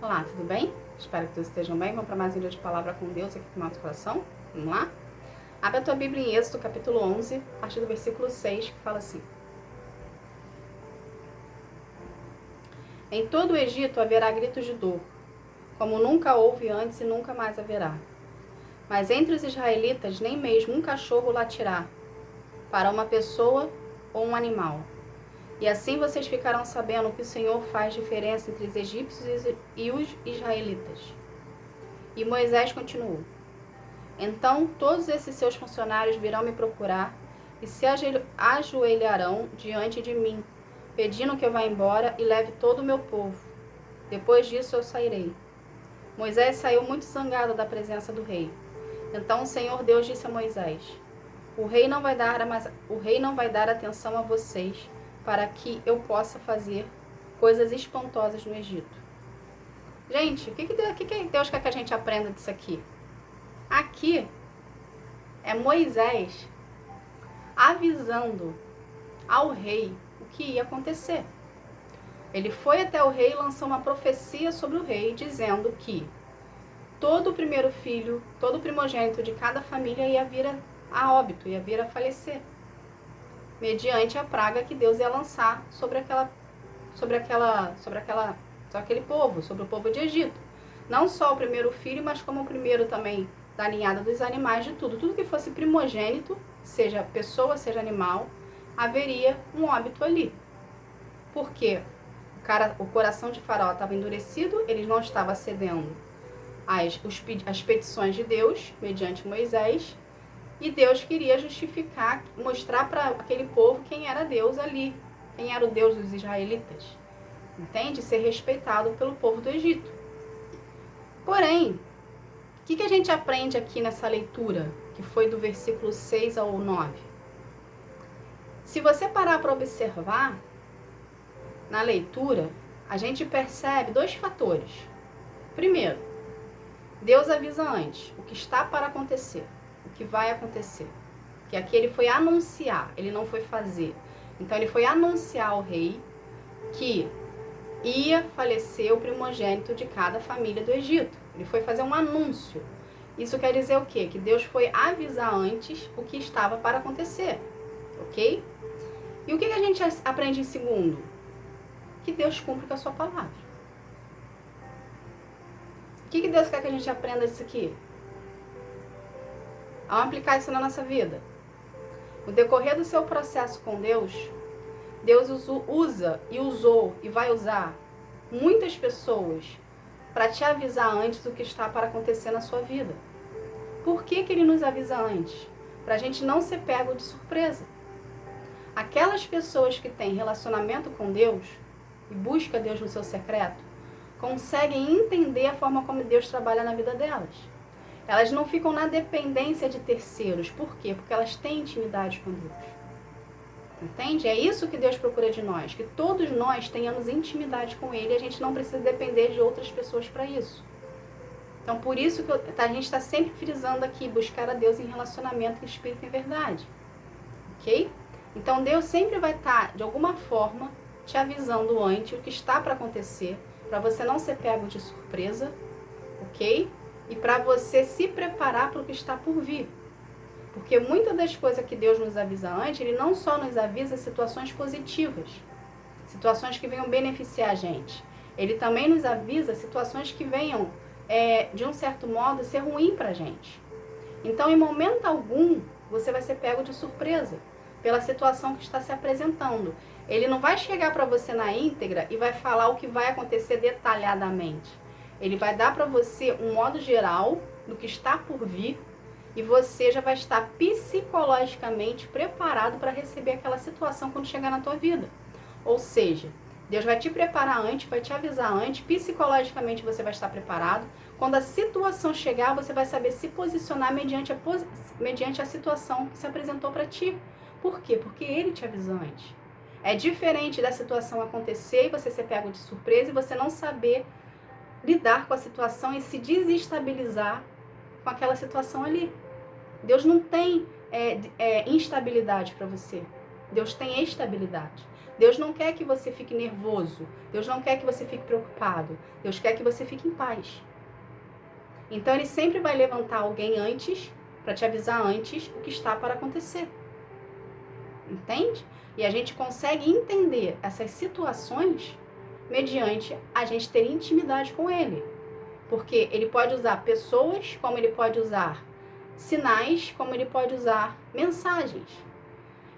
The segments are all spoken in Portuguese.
Olá, tudo bem? Espero que todos estejam bem. Vamos para mais um dia de palavra com Deus aqui no nosso coração. Vamos lá? Abre a tua Bíblia em Êxodo, capítulo 11, a partir do versículo 6, que fala assim: Em todo o Egito haverá gritos de dor, como nunca houve antes e nunca mais haverá. Mas entre os israelitas nem mesmo um cachorro latirá para uma pessoa ou um animal. E assim vocês ficarão sabendo que o Senhor faz diferença entre os egípcios e os israelitas. E Moisés continuou: Então todos esses seus funcionários virão me procurar e se ajoelharão diante de mim, pedindo que eu vá embora e leve todo o meu povo. Depois disso eu sairei. Moisés saiu muito zangado da presença do rei. Então o Senhor Deus disse a Moisés: O rei não vai dar atenção a vocês para que eu possa fazer coisas espantosas no Egito. Gente, o que Deus quer que a gente aprenda disso aqui? Aqui é Moisés avisando ao rei o que ia acontecer. Ele foi até o rei e lançou uma profecia sobre o rei, dizendo que todo o primeiro filho, todo o primogênito de cada família ia vir a óbito, ia vir a falecer, mediante a praga que Deus ia lançar sobre aquele povo, sobre o povo de Egito. Não só o primeiro filho, mas como o primeiro também da ninhada dos animais, de tudo. Tudo que fosse primogênito, seja pessoa, seja animal, haveria um óbito ali. Por quê? O coração de Faraó estava endurecido, ele não estava cedendo às petições de Deus, mediante Moisés, e Deus queria justificar, mostrar para aquele povo quem era Deus ali, quem era o Deus dos israelitas. Entende? Ser respeitado pelo povo do Egito. Porém, o que a gente aprende aqui nessa leitura, que foi do versículo 6 ao 9? Se você parar para observar, na leitura, a gente percebe dois fatores. Primeiro, Deus avisa antes o que está para acontecer, o que vai acontecer. Que aqui ele foi anunciar, ele não foi fazer. Então ele foi anunciar ao rei que ia falecer o primogênito de cada família do Egito. Ele foi fazer um anúncio. Isso quer dizer o quê? Que Deus foi avisar antes o que estava para acontecer. Ok? E o que a gente aprende em segundo? Que Deus cumpre com a sua palavra. O que Deus quer que a gente aprenda disso aqui? Vamos aplicar isso na nossa vida. No decorrer do seu processo com Deus, Deus usa e usou e vai usar muitas pessoas para te avisar antes do que está para acontecer na sua vida. Por que Ele nos avisa antes? Para a gente não ser pego de surpresa. Aquelas pessoas que têm relacionamento com Deus e busca Deus no seu secreto, conseguem entender a forma como Deus trabalha na vida delas. Elas não ficam na dependência de terceiros. Por quê? Porque elas têm intimidade com Deus. Entende? É isso que Deus procura de nós, que todos nós tenhamos intimidade com Ele e a gente não precisa depender de outras pessoas para isso. Então, por isso que a gente está sempre frisando aqui, buscar a Deus em relacionamento, em espírito e em verdade. Ok? Então, Deus sempre vai estar, de alguma forma, te avisando antes o que está para acontecer, para você não ser pego de surpresa, ok? E para você se preparar para o que está por vir. Porque muitas das coisas que Deus nos avisa antes, Ele não só nos avisa situações positivas, situações que venham beneficiar a gente. Ele também nos avisa situações que venham, de um certo modo, ser ruim para a gente. Então, em momento algum, você vai ser pego de surpresa pela situação que está se apresentando. Ele não vai chegar para você na íntegra e vai falar o que vai acontecer detalhadamente. Ele vai dar para você um modo geral do que está por vir e você já vai estar psicologicamente preparado para receber aquela situação quando chegar na tua vida. Ou seja, Deus vai te preparar antes, vai te avisar antes, psicologicamente você vai estar preparado. Quando a situação chegar, você vai saber se posicionar mediante a situação que se apresentou para ti. Por quê? Porque Ele te avisou antes. É diferente da situação acontecer e você ser pego de surpresa e você não saber lidar com a situação e se desestabilizar com aquela situação ali. Deus não tem instabilidade para você. Deus tem estabilidade. Deus não quer que você fique nervoso. Deus não quer que você fique preocupado. Deus quer que você fique em paz. Então ele sempre vai levantar alguém antes, para te avisar antes o que está para acontecer. Entende? E a gente consegue entender essas situações mediante a gente ter intimidade com ele. Porque ele pode usar pessoas, como ele pode usar sinais, como ele pode usar mensagens.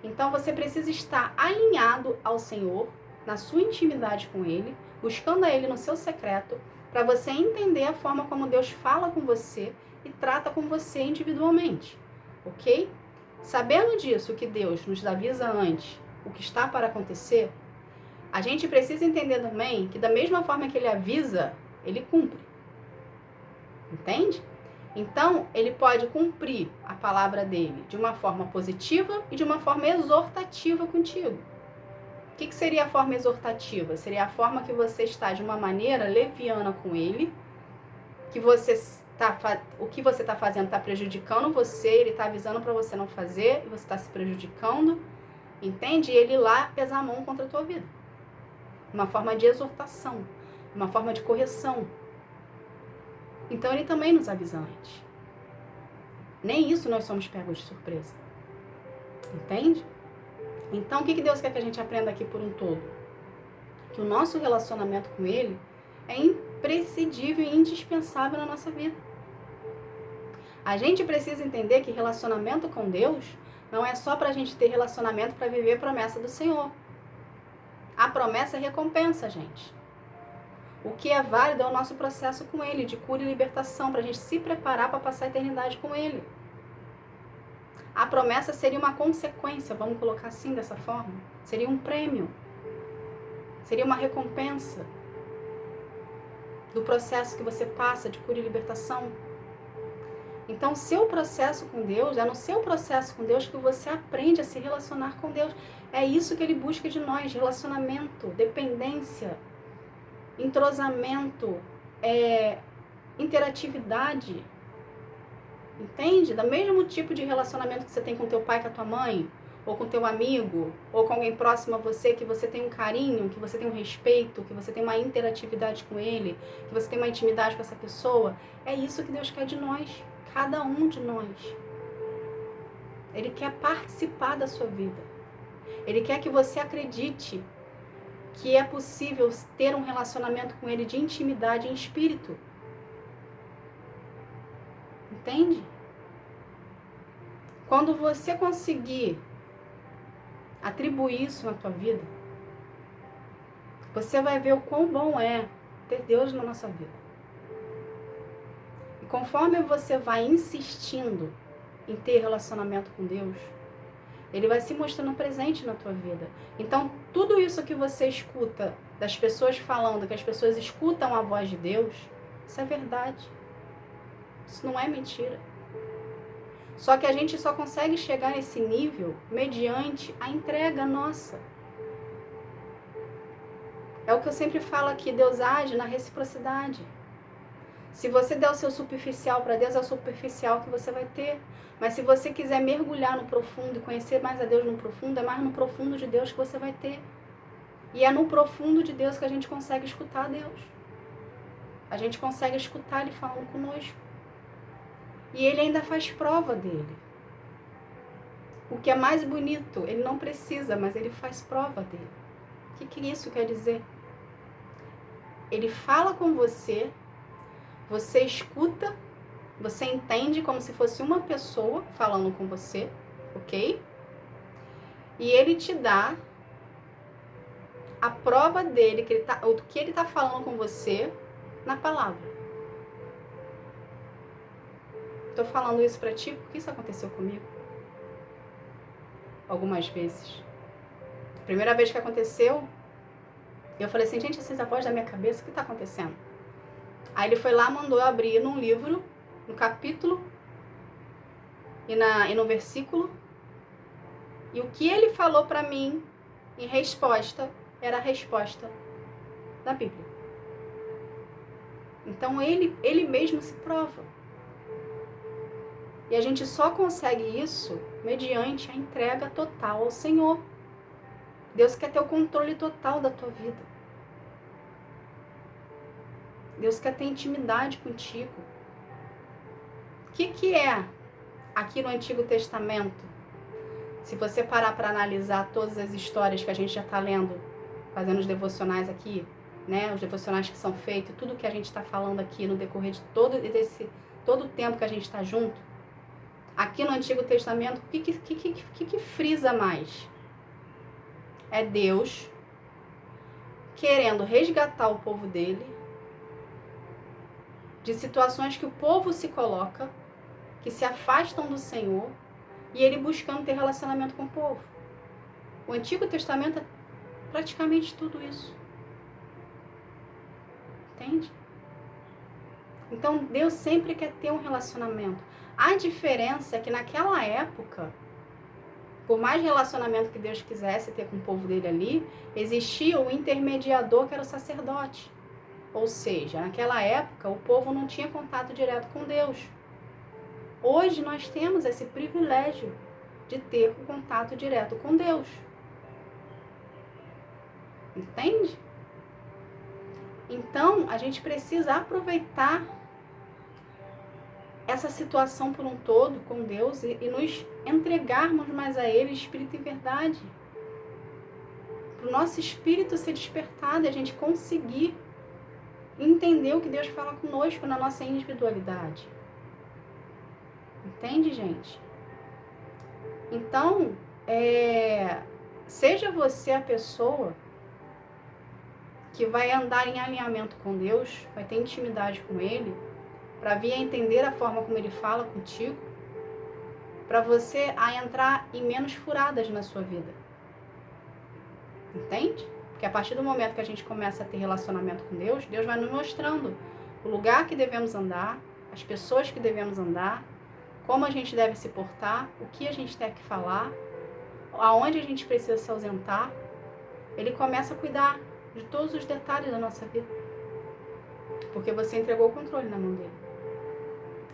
Então você precisa estar alinhado ao Senhor, na sua intimidade com ele, buscando a ele no seu secreto, para você entender a forma como Deus fala com você e trata com você individualmente, ok? Sabendo disso, que Deus nos avisa antes o que está para acontecer, a gente precisa entender também que da mesma forma que ele avisa, ele cumpre. Entende? Então, ele pode cumprir a palavra dele de uma forma positiva e de uma forma exortativa contigo. O que seria a forma exortativa? Seria a forma que você está de uma maneira leviana com ele, que o que você está fazendo está prejudicando você, ele está avisando para você não fazer, e você está se prejudicando, entende? E ele lá pesar a mão contra a tua vida. Uma forma de exortação, uma forma de correção. Então ele também nos avisa antes. Nem isso nós somos pegos de surpresa. Entende? Então o que Deus quer que a gente aprenda aqui por um todo? Que o nosso relacionamento com ele é imprescindível e indispensável na nossa vida. A gente precisa entender que relacionamento com Deus não é só para a gente ter relacionamento para viver a promessa do Senhor. A promessa é recompensa, gente. O que é válido é o nosso processo com ele, de cura e libertação, para a gente se preparar para passar a eternidade com ele. A promessa seria uma consequência, vamos colocar assim, dessa forma. Seria um prêmio. Seria uma recompensa do processo que você passa de cura e libertação. Então, o seu processo com Deus, é no seu processo com Deus que você aprende a se relacionar com Deus. É isso que ele busca de nós, relacionamento, dependência, entrosamento, interatividade. Entende? Do mesmo tipo de relacionamento que você tem com teu pai, com a tua mãe, ou com teu amigo, ou com alguém próximo a você, que você tem um carinho, que você tem um respeito, que você tem uma interatividade com ele, que você tem uma intimidade com essa pessoa. É isso que Deus quer de nós, cada um de nós. Ele quer participar da sua vida. Ele quer que você acredite que é possível ter um relacionamento com ele de intimidade em espírito. Entende? Quando você conseguir atribuir isso na tua vida, você vai ver o quão bom é ter Deus na nossa vida. E conforme você vai insistindo em ter relacionamento com Deus, ele vai se mostrando presente na tua vida. Então, tudo isso que você escuta das pessoas falando, que as pessoas escutam a voz de Deus, isso é verdade. Isso não é mentira. Só que a gente só consegue chegar nesse nível mediante a entrega nossa. É o que eu sempre falo aqui, Deus age na reciprocidade. Se você der o seu superficial para Deus, é o superficial que você vai ter. Mas se você quiser mergulhar no profundo e conhecer mais a Deus no profundo, é mais no profundo de Deus que você vai ter. E é no profundo de Deus que a gente consegue escutar Deus. A gente consegue escutar Ele falando conosco. E Ele ainda faz prova dele. O que é mais bonito, Ele não precisa, mas Ele faz prova dele. O que isso quer dizer? Ele fala com você, você escuta, você entende como se fosse uma pessoa falando com você, ok? E Ele te dá a prova dele, do que Ele está falando com você na palavra. Estou falando isso para ti porque isso aconteceu comigo. Algumas vezes. A primeira vez que aconteceu, eu falei assim, gente, essa voz da minha cabeça, o que está acontecendo? Aí ele foi lá, mandou eu abrir num livro, no capítulo e no versículo. E o que ele falou para mim em resposta era a resposta da Bíblia. Então ele mesmo se prova. E a gente só consegue isso mediante a entrega total ao Senhor. Deus quer ter o controle total da tua vida. Deus quer ter intimidade contigo. O que é aqui no Antigo Testamento? Se você parar para analisar todas as histórias que a gente já está lendo, fazendo os devocionais aqui, né? Os devocionais que são feitos, tudo que a gente está falando aqui no decorrer de todo o tempo que a gente está junto, aqui no Antigo Testamento, o que frisa mais? É Deus querendo resgatar o povo dele de situações que o povo se coloca, que se afastam do Senhor, e ele buscando ter relacionamento com o povo. O Antigo Testamento é praticamente tudo isso. Entende? Então, Deus sempre quer ter um relacionamento. A diferença é que naquela época, por mais relacionamento que Deus quisesse ter com o povo dele ali, existia o intermediador que era o sacerdote. Ou seja, naquela época, o povo não tinha contato direto com Deus. Hoje nós temos esse privilégio de ter o contato direto com Deus. Entende? Então, a gente precisa aproveitar essa situação por um todo com Deus e nos entregarmos mais a Ele, espírito e verdade. Para o nosso espírito ser despertado e a gente conseguir entender o que Deus fala conosco na nossa individualidade. Entende, gente? Então, seja você a pessoa que vai andar em alinhamento com Deus, vai ter intimidade com Ele, para vir a entender a forma como Ele fala contigo, para você a entrar em menos furadas na sua vida. Entende? Porque a partir do momento que a gente começa a ter relacionamento com Deus, Deus vai nos mostrando o lugar que devemos andar, as pessoas que devemos andar, como a gente deve se portar, o que a gente tem que falar, aonde a gente precisa se ausentar. Ele começa a cuidar de todos os detalhes da nossa vida. Porque você entregou o controle na mão dele.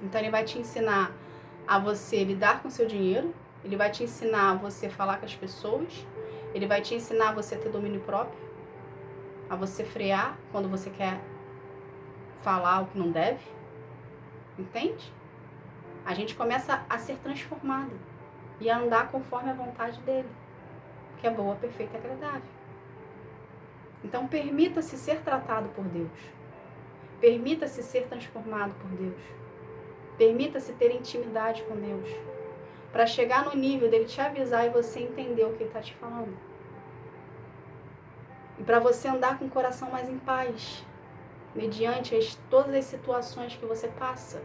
Então ele vai te ensinar a você lidar com o seu dinheiro, ele vai te ensinar a você falar com as pessoas, ele vai te ensinar a você ter domínio próprio, a você frear quando você quer falar o que não deve. Entende? A gente começa a ser transformado e a andar conforme a vontade dele, que é boa, perfeita e agradável. Então, permita-se ser tratado por Deus. Permita-se ser transformado por Deus. Permita-se ter intimidade com Deus. Para chegar no nível dele te avisar e você entender o que ele está te falando. E para você andar com o coração mais em paz, mediante todas as situações que você passa.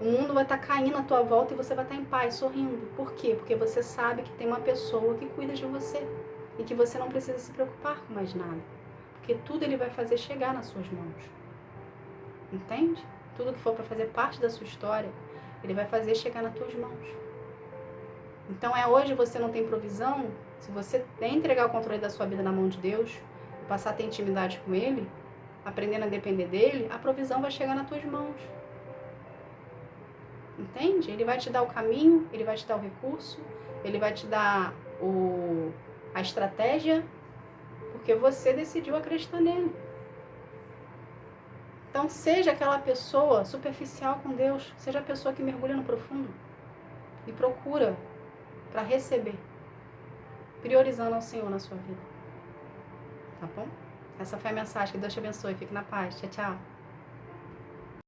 O mundo vai estar caindo à tua volta e você vai estar em paz, sorrindo. Por quê? Porque você sabe que tem uma pessoa que cuida de você. E que você não precisa se preocupar com mais nada. Porque tudo ele vai fazer chegar nas suas mãos. Entende? Tudo que for para fazer parte da sua história, ele vai fazer chegar nas tuas mãos. Então hoje você não tem provisão, se você entregar o controle da sua vida na mão de Deus, e passar a ter intimidade com ele, aprendendo a depender dele, a provisão vai chegar nas tuas mãos. Entende? Ele vai te dar o caminho, ele vai te dar o recurso, ele vai te dar a estratégia, porque você decidiu acreditar nele. Então, seja aquela pessoa superficial com Deus, seja a pessoa que mergulha no profundo e procura para receber, priorizando ao Senhor na sua vida. Tá bom? Essa foi a mensagem. Que Deus te abençoe. Fique na paz. Tchau, tchau.